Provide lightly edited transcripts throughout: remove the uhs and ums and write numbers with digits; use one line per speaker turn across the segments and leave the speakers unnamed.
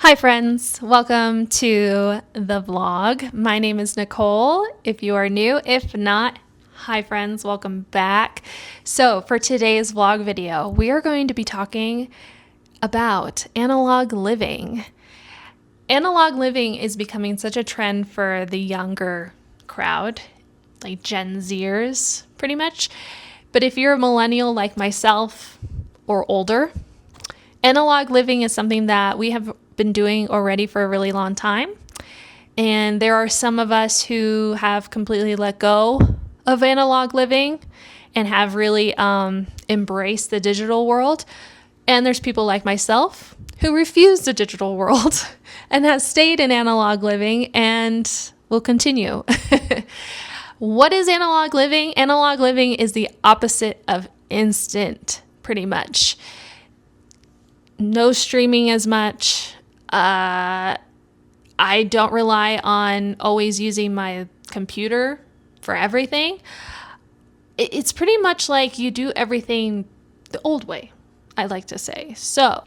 Hi friends, welcome to the vlog. My name is Nicole, if you are new. If not, hi friends, welcome back. So for today's vlog video, we are going to be talking about analog living. Analog living is becoming such a trend for the younger crowd, like Gen Zers pretty much. But if you're a millennial like myself or older, analog living is something that we have been doing already for a really long time. And there are some of us who have completely let go of analog living and have really embraced the digital world. And there's people like myself who refuse the digital world and has stayed in analog living and will continue. What is analog living? Analog living is the opposite of instant, pretty much. No streaming as much. I don't rely on always using my computer for everything. It's pretty much like you do everything the old way, I like to say. So,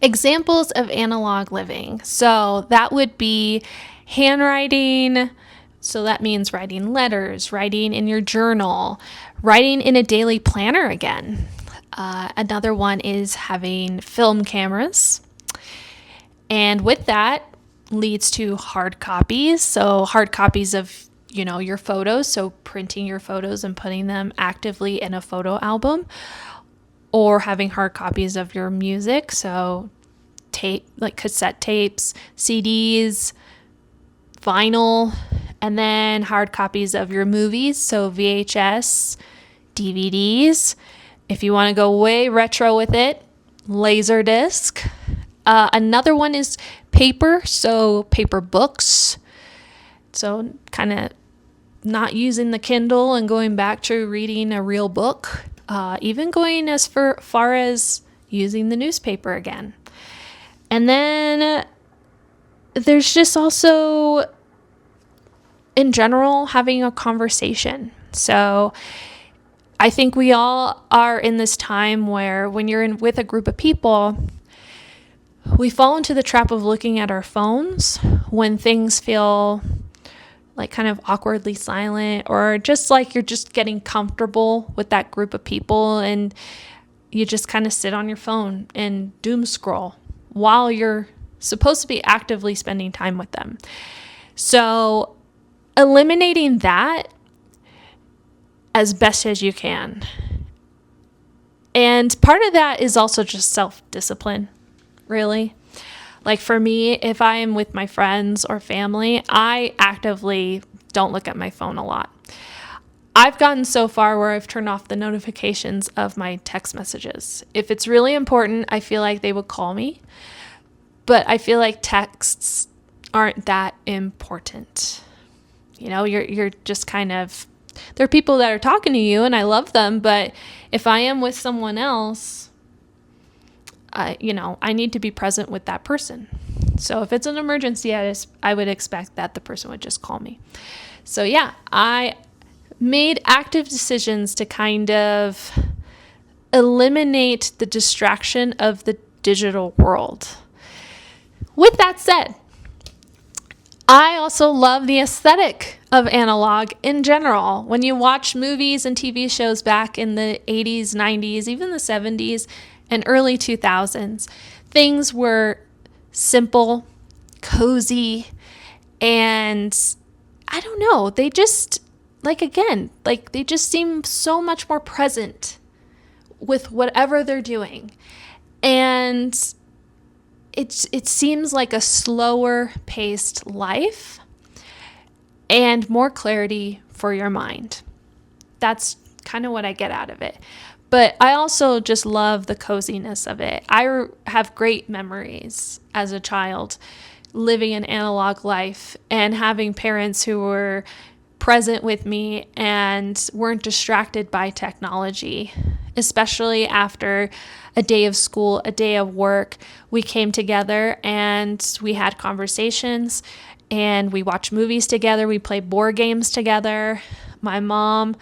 examples of analog living. So that would be handwriting. So that means writing letters, writing in your journal, writing in a daily planner again. Another one is having film cameras. And with that leads to hard copies. So hard copies of, your photos. So printing your photos and putting them actively in a photo album, or having hard copies of your music. So tape, like cassette tapes, CDs, vinyl, and then hard copies of your movies. So VHS, DVDs. If you want to go way retro with it, Laserdisc. Another one is paper, so paper books. So kind of not using the Kindle and going back to reading a real book. Even going as far as using the newspaper again. And then there's just also, in general, having a conversation. So I think we all are in this time where when you're with a group of people, we fall into the trap of looking at our phones when things feel like kind of awkwardly silent, or just like you're just getting comfortable with that group of people and you just kind of sit on your phone and doom scroll while you're supposed to be actively spending time with them. So eliminating that as best as you can. And part of that is also just self-discipline, really. Like for me, if I am with my friends or family, I actively don't look at my phone a lot. I've gotten so far where I've turned off the notifications of my text messages. If it's really important, I feel like they would call me. But I feel like texts aren't that important. You're just kind of, there are people that are talking to you and I love them, but if I am with someone else, I need to be present with that person. So if it's an emergency, I would expect that the person would just call me. So yeah, I made active decisions to kind of eliminate the distraction of the digital world. With that said, I also love the aesthetic of analog in general. When you watch movies and TV shows back in the 80s, 90s, even the 70s and early 2000s, things were simple, cozy, and I don't know, they just, they just seem so much more present with whatever they're doing. And it seems like a slower paced life and more clarity for your mind. That's kind of what I get out of it. But I also just love the coziness of it. I have great memories as a child living an analog life and having parents who were present with me and weren't distracted by technology, especially after a day of school, a day of work. We came together and we had conversations and we watched movies together. We played board games together. My mom,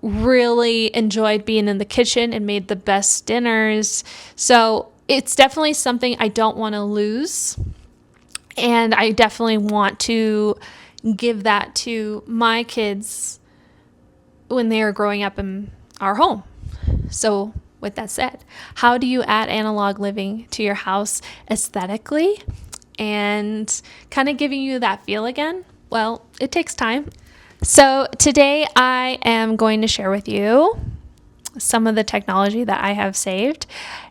really enjoyed being in the kitchen and made the best dinners. So it's definitely something I don't want to lose. And I definitely want to give that to my kids when they are growing up in our home. So with that said, how do you add analog living to your house aesthetically and kind of giving you that feel again? Well, it takes time. So today I am going to share with you some of the technology that I have saved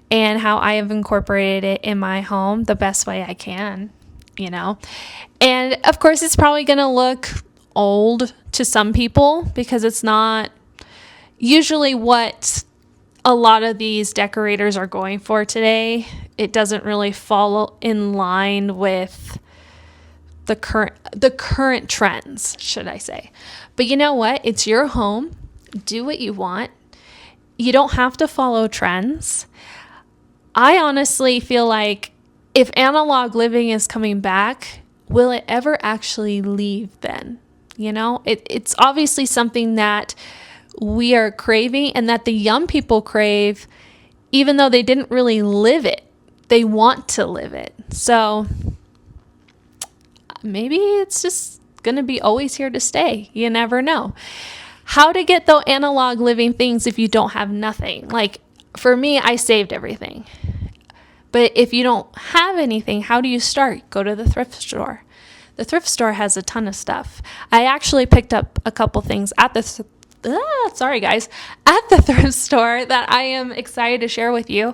and how I have incorporated it in my home the best way I can, And of course, it's probably going to look old to some people because it's not usually what a lot of these decorators are going for today. It doesn't really fall in line with the current trends, should I say. But you know what? It's your home. Do what you want. You don't have to follow trends. I honestly feel like if analog living is coming back, will it ever actually leave then? It's obviously something that we are craving and that the young people crave, even though they didn't really live it. They want to live it. So maybe it's just going to be always here to stay. You never know. How to get the analog living things if you don't have nothing. Like for me, I saved everything. But if you don't have anything, how do you start? Go to the thrift store. The thrift store has a ton of stuff. I actually picked up a couple things at the at the thrift store that I am excited to share with you.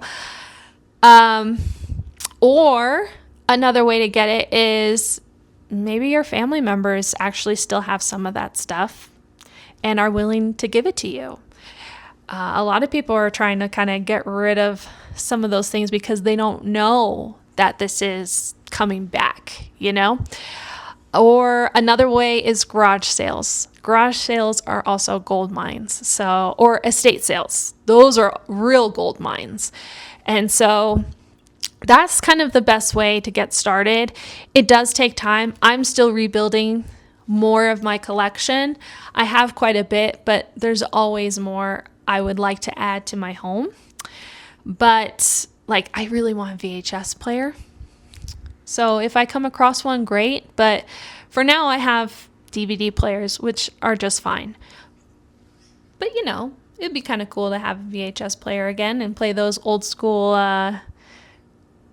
Or another way to get it is maybe your family members actually still have some of that stuff and are willing to give it to you. A lot of people are trying to kind of get rid of some of those things because they don't know that this is coming back, Or another way is garage sales. Garage sales are also gold mines. Or estate sales. Those are real gold mines. And so that's kind of the best way to get started. It does take time. I'm still rebuilding more of my collection. I have quite a bit, but there's always more I would like to add to my home. But I really want a VHS player. So if I come across one, great. But for now, I have DVD players, which are just fine. But it'd be kind of cool to have a VHS player again and play those old school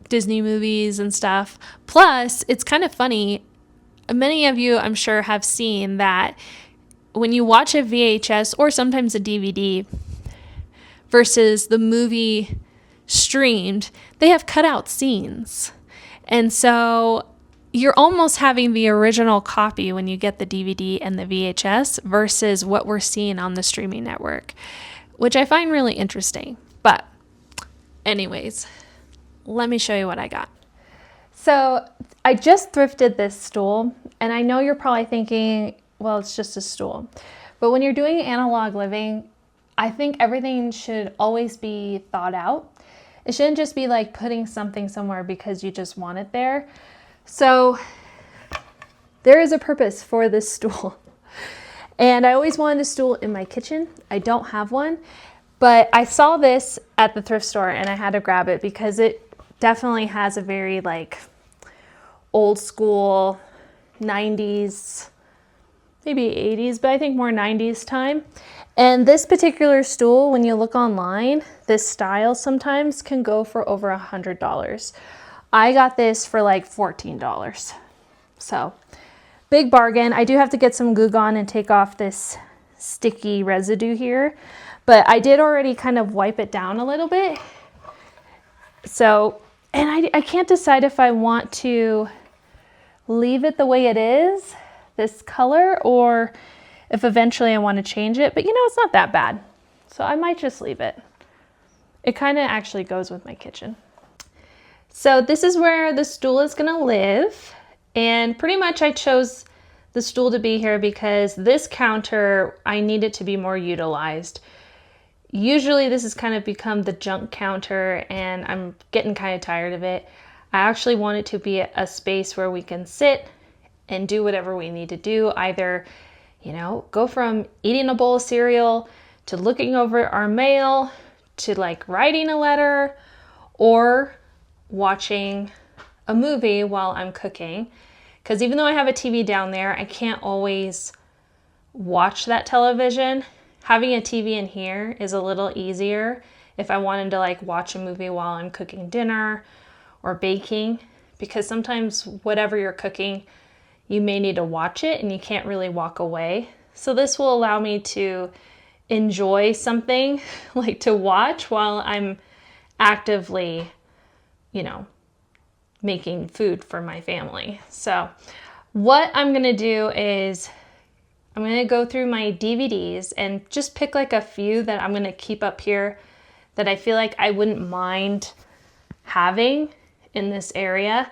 Disney movies and stuff. Plus, it's kind of funny. Many of you, I'm sure, have seen that when you watch a VHS or sometimes a DVD versus the movie streamed, they have cut out scenes. And so you're almost having the original copy when you get the DVD and the VHS versus what we're seeing on the streaming network, which I find really interesting. But anyways, let me show you what I got. So I just thrifted this stool, and I know you're probably thinking, well, it's just a stool. But when you're doing analog living, I think everything should always be thought out. It shouldn't just be like putting something somewhere because you just want it there. So there is a purpose for this stool. And I always wanted a stool in my kitchen. I don't have one, but I saw this at the thrift store and I had to grab it because it definitely has a very old school 90s, maybe 80s, but I think more 90s time. And this particular stool, when you look online, this style sometimes can go for over $100. I got this for $14. So big bargain. I do have to get some Goo Gone and take off this sticky residue here, but I did already kind of wipe it down a little bit. So, and I can't decide if I want to leave it the way it is, this color, or if eventually I want to change it, but it's not that bad. So I might just leave it. It kind of actually goes with my kitchen. So this is where the stool is going to live. And pretty much I chose the stool to be here because this counter, I need it to be more utilized. Usually this has kind of become the junk counter and I'm getting kind of tired of it. I actually want it to be a space where we can sit and do whatever we need to do, either go from eating a bowl of cereal to looking over our mail to writing a letter or watching a movie while I'm cooking. Because even though I have a TV down there, I can't always watch that television. Having a TV in here is a little easier if I wanted to like watch a movie while I'm cooking dinner or baking, because sometimes whatever you're cooking, you may need to watch it and you can't really walk away. So this will allow me to enjoy something, like to watch while I'm actively, making food for my family. So what I'm going to do is I'm going to go through my DVDs and just pick like a few that I'm going to keep up here that I feel like I wouldn't mind having in this area.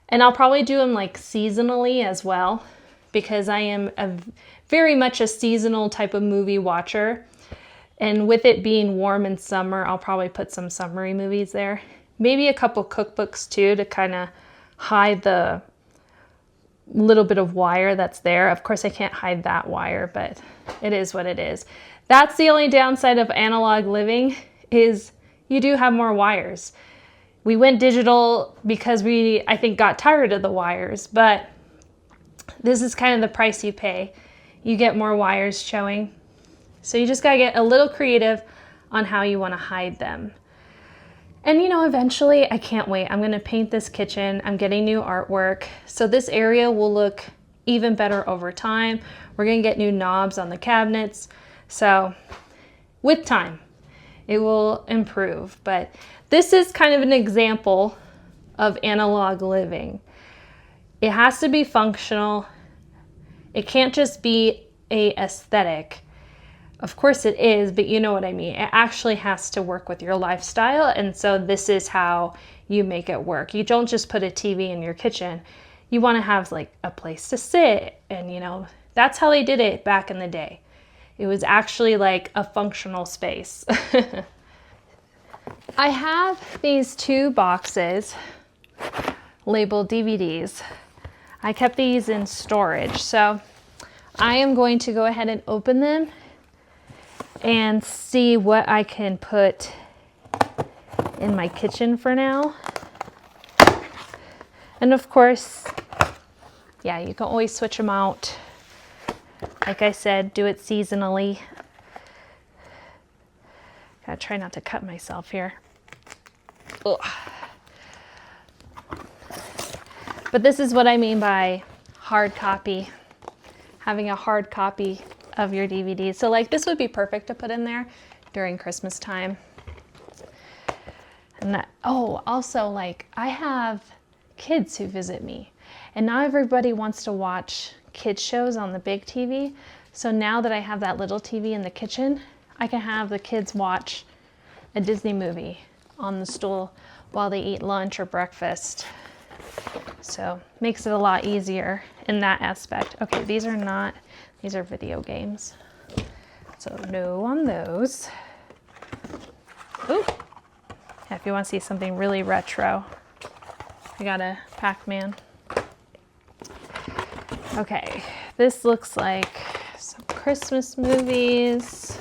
And I'll probably do them like seasonally as well, because I am very much a seasonal type of movie watcher. And with it being warm in summer, I'll probably put some summery movies there. Maybe a couple cookbooks too, to kind of hide the little bit of wire that's there. Of course, I can't hide that wire, but it is what it is. That's the only downside of analog living, is you do have more wires. We went digital because I think, got tired of the wires, but this is kind of the price you pay. You get more wires showing. So you just gotta get a little creative on how you wanna hide them. And eventually, I can't wait. I'm gonna paint this kitchen. I'm getting new artwork. So this area will look even better over time. We're gonna get new knobs on the cabinets. So with time, it will improve. But this is kind of an example of analog living. It has to be functional. It can't just be a aesthetic. Of course it is, but you know what I mean. It actually has to work with your lifestyle. And so this is how you make it work. You don't just put a TV in your kitchen. You want to have like a place to sit. And that's how they did it back in the day. It was actually like a functional space. I have these 2 boxes labeled DVDs. I kept these in storage. So I am going to go ahead and open them and see what I can put in my kitchen for now. And of course, yeah, you can always switch them out. Like I said, do it seasonally. Gotta try not to cut myself here. Ugh. But this is what I mean by hard copy. Having a hard copy of your DVD. So like this would be perfect to put in there during Christmas time. And also like I have kids who visit me, and now everybody wants to watch kids shows on the big TV. So now that I have that little TV in the kitchen, I can have the kids watch a Disney movie on the stool while they eat lunch or breakfast. So makes it a lot easier in that aspect. Okay, these are video games. So no on those. Ooh. Yeah, if you want to see something really retro, I got a Pac-Man. Okay, this looks like some Christmas movies.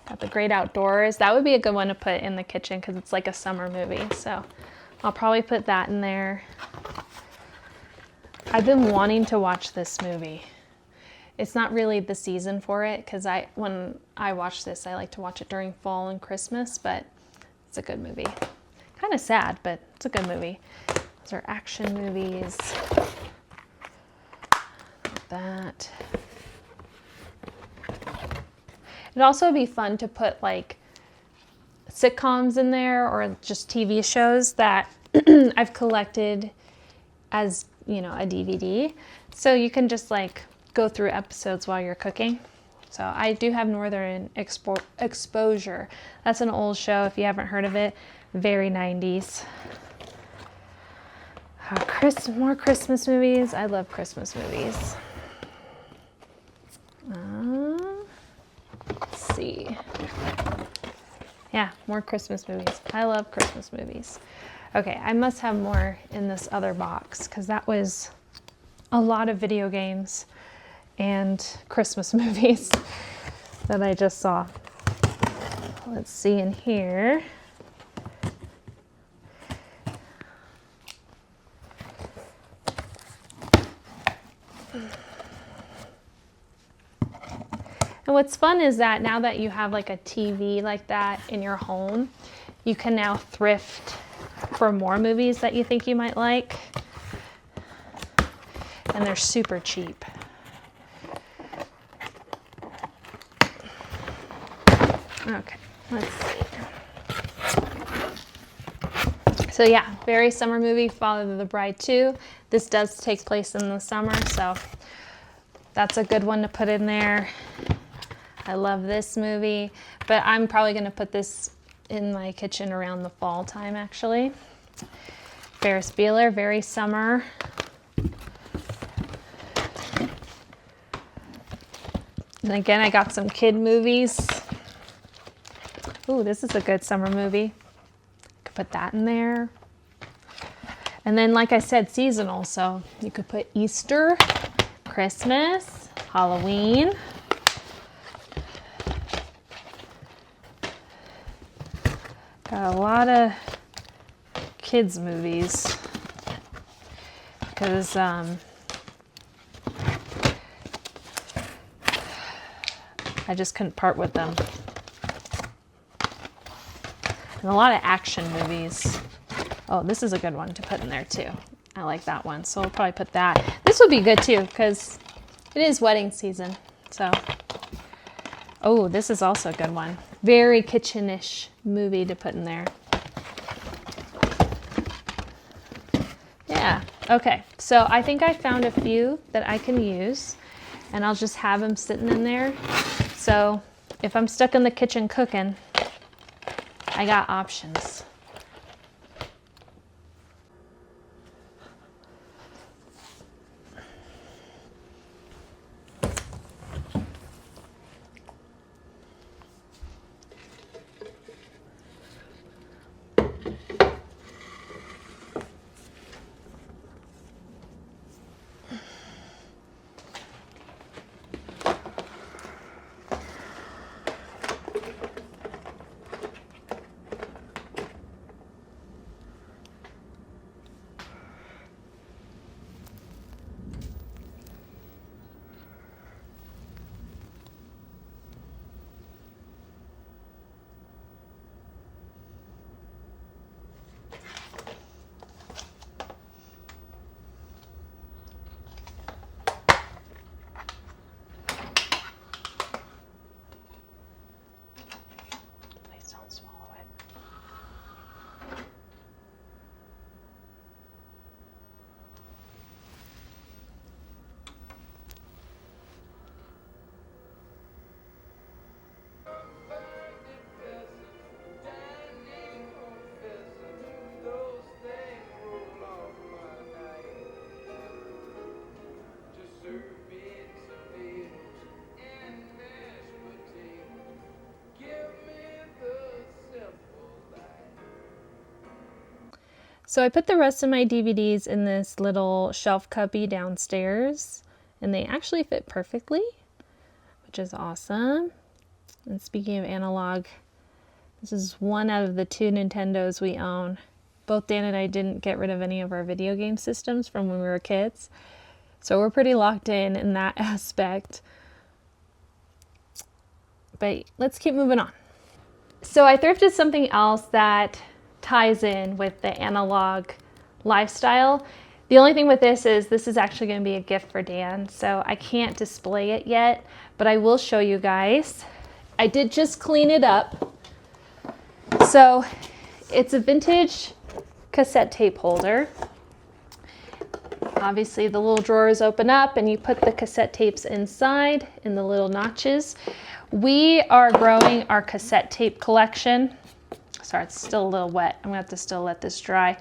Got The Great Outdoors. That would be a good one to put in the kitchen because it's like a summer movie. So I'll probably put that in there. I've been wanting to watch this movie. It's not really the season for it because when I watch this, I like to watch it during fall and Christmas, but it's a good movie. Kind of sad, but it's a good movie. Those are action movies. Like that. It'd also be fun to put like sitcoms in there or just TV shows that I've collected as, a DVD. So you can just like go through episodes while you're cooking. So I do have Northern Exposure. That's an old show if you haven't heard of it. Very 90s. More Christmas movies. I love Christmas movies. Let's see. Yeah, more Christmas movies. I love Christmas movies. Okay, I must have more in this other box because that was a lot of video games and Christmas movies that I just saw. Let's see in here. And what's fun is that now that you have like a TV like that in your home, you can now thrift for more movies that you think you might like. And they're super cheap. Okay, let's see. So yeah, very summer movie, Father the Bride 2. This does take place in the summer, so that's a good one to put in there. I love this movie, but I'm probably going to put this in my kitchen around the fall time, actually. Ferris Bueller, very summer. And again, I got some kid movies. Ooh, this is a good summer movie. Could put that in there. And then, like I said, seasonal. So you could put Easter, Christmas, Halloween. Got a lot of kids movies because I just couldn't part with them. And a lot of action movies. Oh, this is a good one to put in there too. I like that one, so I'll probably put that. This would be good too because it is wedding season. So, oh, this is also a good one. Very kitchen-ish movie to put in there. Yeah, okay. So I think I found a few that I can use, and I'll just have them sitting in there. So if I'm stuck in the kitchen cooking, I got options. So I put the rest of my DVDs in this little shelf cubby downstairs, and they actually fit perfectly, which is awesome. And speaking of analog, this is one out of the 2 Nintendos we own. Both Dan and I didn't get rid of any of our video game systems from when we were kids, so we're pretty locked in that aspect. But let's keep moving on. So I thrifted something else that ties in with the analog lifestyle. The only thing with this is actually going to be a gift for Dan, so I can't display it yet, but I will show you guys. I did just clean it up. So it's a vintage cassette tape holder. Obviously the little drawers open up and you put the cassette tapes inside in the little notches. We are growing our cassette tape collection. Sorry, it's still a little wet. I'm gonna have to still let this dry.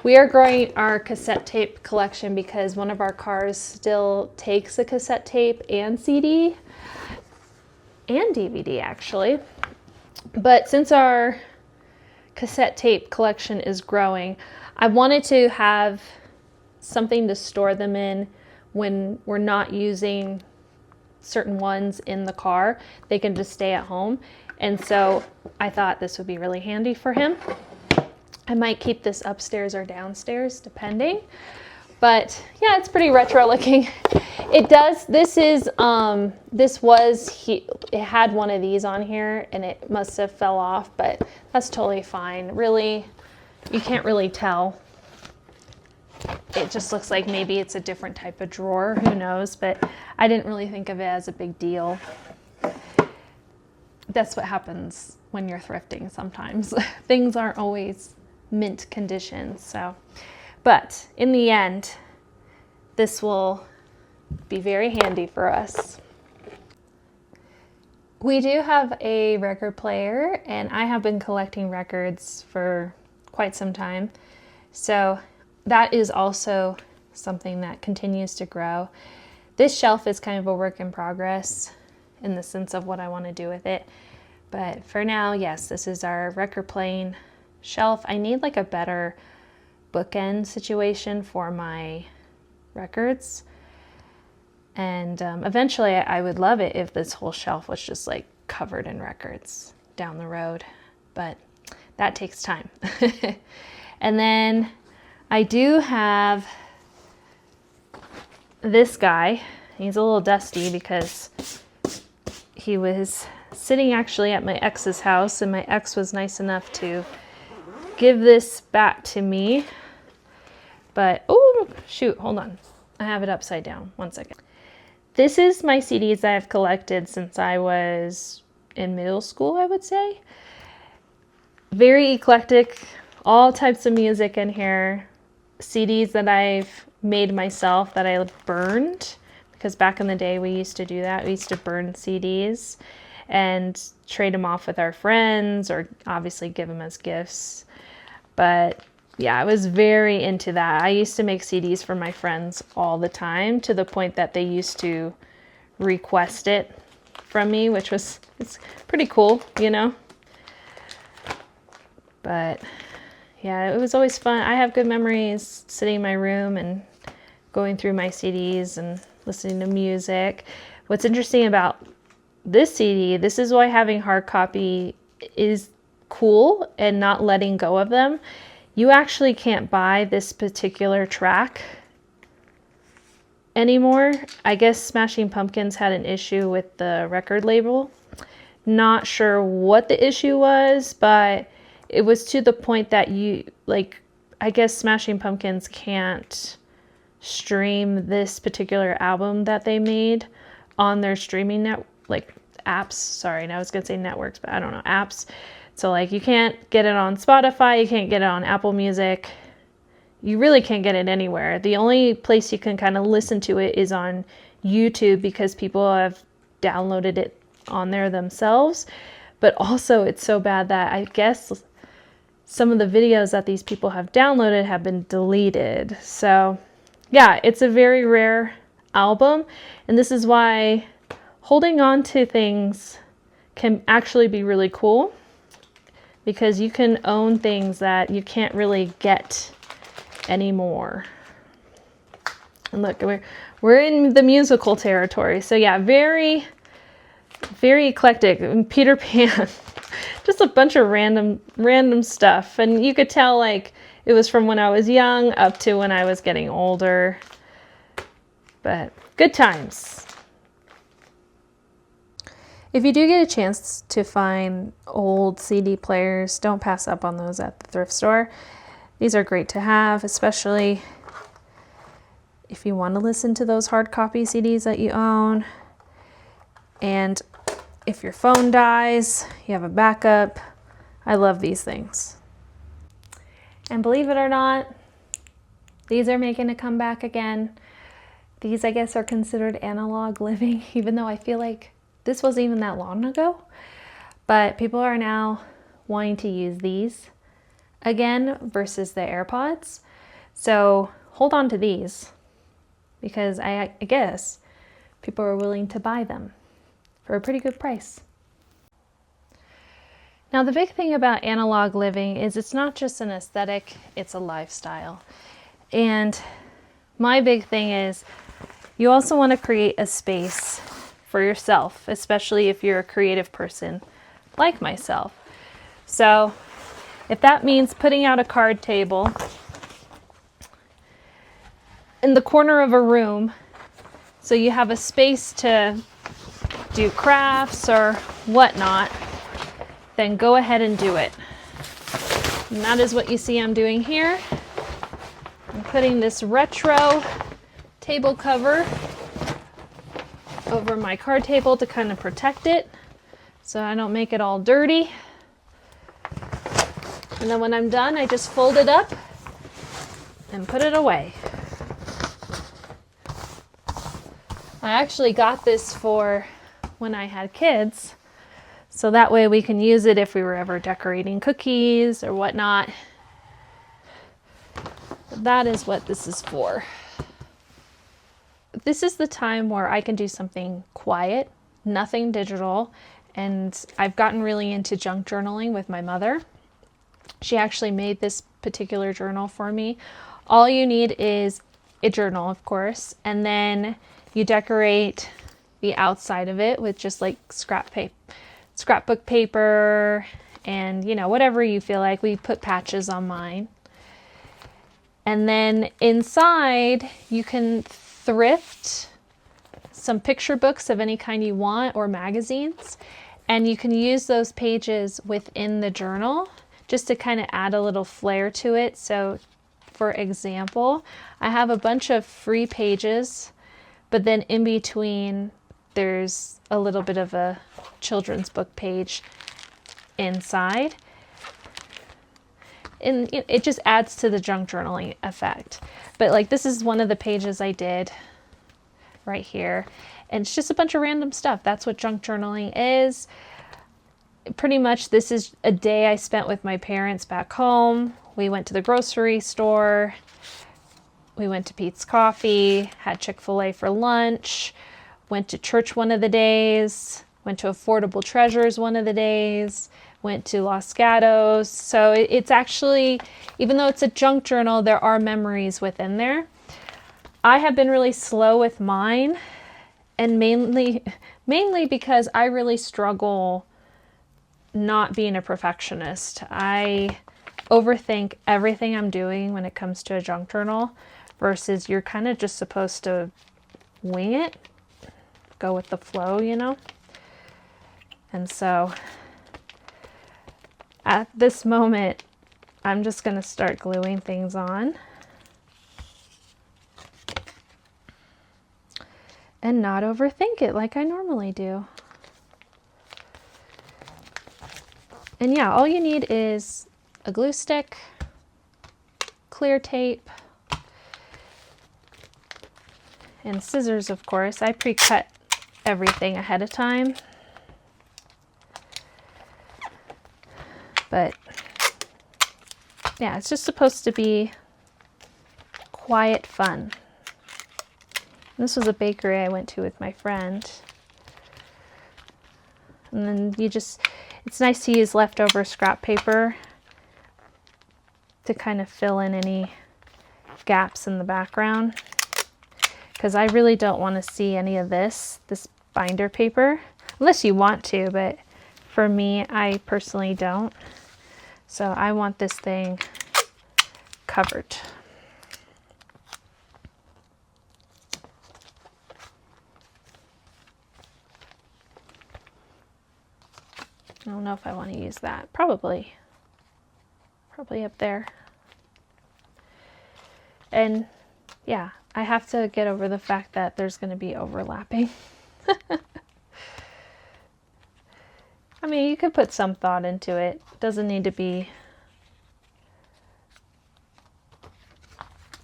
We are growing our cassette tape collection because one of our cars still takes a cassette tape and CD and DVD actually. But since our cassette tape collection is growing, I wanted to have something to store them in when we're not using certain ones in the car. They can just stay at home. And so I thought this would be really handy for him. I might keep this upstairs or downstairs, depending. But yeah, it's pretty retro looking. It does, it had one of these on here and it must have fell off, but that's totally fine. Really, you can't really tell. It just looks like maybe it's a different type of drawer, who knows, but I didn't really think of it as a big deal. That's what happens when you're thrifting sometimes. Things aren't always mint condition, so. But in the end, this will be very handy for us. We do have a record player, and I have been collecting records for quite some time. So that is also something that continues to grow. This shelf is kind of a work in progress in the sense of what I want to do with it. But for now, yes, this is our record playing shelf. I need like a better bookend situation for my records. And eventually I would love it if this whole shelf was just like covered in records down the road, but that takes time. And then I do have this guy. He's a little dusty because he was sitting actually at my ex's house, and my ex was nice enough to give this back to me. But, oh, shoot, hold on. I have it upside down. One second. This is my CDs that I've collected since I was in middle school, I would say. Very eclectic, all types of music in here. CDs that I've made myself that I burned, because back in the day we used to do that. We used to burn CDs and trade them off with our friends, or obviously give them as gifts. But yeah, I was very into that. I used to make CDs for my friends all the time, to the point that they used to request it from me, which was, it's pretty cool, you know? But yeah, it was always fun. I have good memories sitting in my room and going through my CDs and listening to music. What's interesting about this CD, this is why having hard copy is cool and not letting go of them. You actually can't buy this particular track anymore. I guess Smashing Pumpkins had an issue with the record label. Not sure what the issue was, but it was to the point that I guess Smashing Pumpkins can't stream this particular album that they made on their streaming apps. Sorry, I was gonna say networks, but I don't know, apps. So like, you can't get it on Spotify, you can't get it on Apple Music. You really can't get it anywhere. The only place you can kind of listen to it is on YouTube, because people have downloaded it on there themselves. But also it's so bad that I guess some of the videos that these people have downloaded have been deleted. So yeah, it's a very rare album. And this is why holding on to things can actually be really cool, because you can own things that you can't really get anymore. And look, we're in the musical territory. So yeah, very, very eclectic. And Peter Pan, just a bunch of random stuff. And you could tell like it was from when I was young up to when I was getting older. But good times. If you do get a chance to find old CD players, don't pass up on those at the thrift store. These are great to have, especially if you want to listen to those hard copy CDs that you own. And if your phone dies, you have a backup. I love these things. And believe it or not, these are making a comeback again. These, I guess, are considered analog living, even though I feel like this wasn't even that long ago. But people are now wanting to use these again versus the AirPods. So hold on to these, because I guess people are willing to buy them for a pretty good price. Now, the big thing about analog living is it's not just an aesthetic, it's a lifestyle. And my big thing is you also want to create a space for yourself, especially if you're a creative person like myself. So if that means putting out a card table in the corner of a room, so you have a space to do crafts or whatnot, then go ahead and do it. And that is what you see I'm doing here. I'm putting this retro table cover over my card table to kind of protect it so I don't make it all dirty. And then when I'm done, I just fold it up and put it away. I actually got this for when I had kids, so that way we can use it if we were ever decorating cookies or whatnot. But that is what this is for. This is the time where I can do something quiet, nothing digital, and I've gotten really into junk journaling with my mother. She actually made this particular journal for me. All you need is a journal, of course, and then you decorate the outside of it with just like scrapbook paper, and you know, whatever you feel like. We put patches on mine. And then inside you can thrift some picture books of any kind you want, or magazines, and you can use those pages within the journal just to kind of add a little flair to it. So for example, I have a bunch of free pages, but then in between there's a little bit of a children's book page inside. And it just adds to the junk journaling effect. But like, this is one of the pages I did right here, and it's just a bunch of random stuff. That's what junk journaling is. Pretty much this is a day I spent with my parents back home. We went to the grocery store, we went to Pete's Coffee, had Chick-fil-A for lunch, went to church one of the days, went to Affordable Treasures one of the days, went to Los Gatos. So it's actually, even though it's a junk journal, there are memories within there. I have been really slow with mine, and mainly because I really struggle not being a perfectionist. I overthink everything I'm doing when it comes to a junk journal, versus you're kind of just supposed to wing it, go with the flow, you know? And so at this moment, I'm just going to start gluing things on and not overthink it like I normally do. And yeah, all you need is a glue stick, clear tape, and scissors, of course. I pre-cut everything ahead of time. But yeah, it's just supposed to be quiet fun. This was a bakery I went to with my friend. And then it's nice to use leftover scrap paper to kind of fill in any gaps in the background, because I really don't want to see any of this binder paper, unless you want to, but for me, I personally don't. So I want this thing covered. I don't know if I want to use that. Probably up there. And yeah, I have to get over the fact that there's going to be overlapping. I mean, you could put some thought into it. It doesn't need to be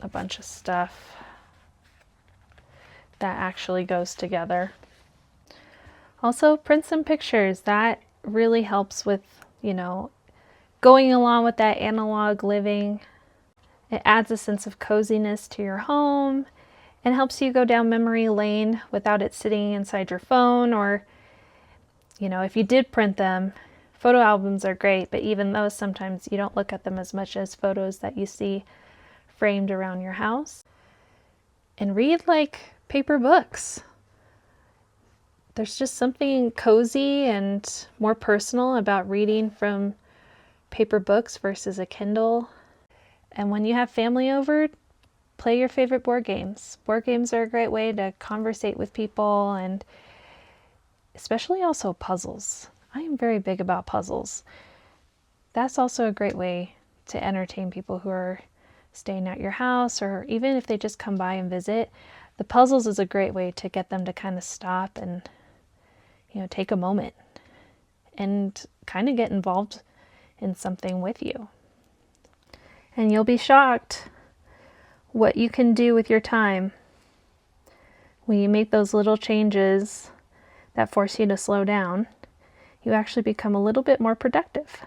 a bunch of stuff that actually goes together. Also, print some pictures. That really helps with, you know, going along with that analog living. It adds a sense of coziness to your home and helps you go down memory lane without it sitting inside your phone. Or, you know, if you did print them, photo albums are great, but even those, sometimes you don't look at them as much as photos that you see framed around your house. And read like paper books. There's just something cozy and more personal about reading from paper books versus a Kindle. And when you have family over, play your favorite board games. Board games are a great way to conversate with people, and especially also puzzles. I am very big about puzzles. That's also a great way to entertain people who are staying at your house, or even if they just come by and visit. The puzzles is a great way to get them to kind of stop and, take a moment and kind of get involved in something with you. And you'll be shocked what you can do with your time when you make those little changes that force you to slow down. You actually become a little bit more productive,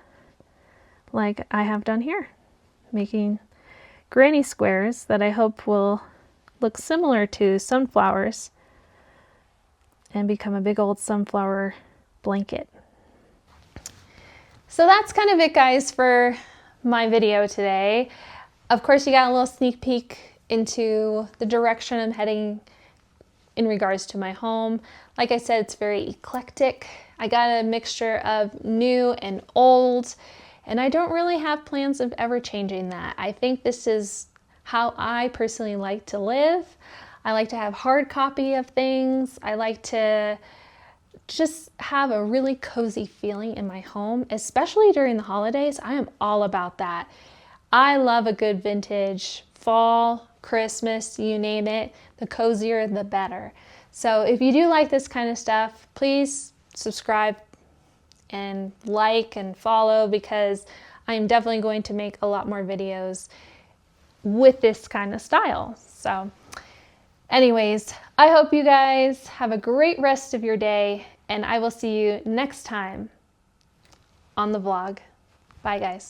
like I have done here, making granny squares that I hope will look similar to sunflowers and become a big old sunflower blanket. So that's kind of it, guys, for my video today. Of course, you got a little sneak peek into the direction I'm heading in regards to my home. Like I said, it's very eclectic. I got a mixture of new and old, and I don't really have plans of ever changing that. I think this is how I personally like to live. I like to have hard copy of things. I like to just have a really cozy feeling in my home, especially during the holidays. I am all about that. I love a good vintage fall, Christmas, you name it. The cozier, the better. So if you do like this kind of stuff, please subscribe and like and follow, because I'm definitely going to make a lot more videos with this kind of style. So anyways, I hope you guys have a great rest of your day, and I will see you next time on the vlog. Bye, guys.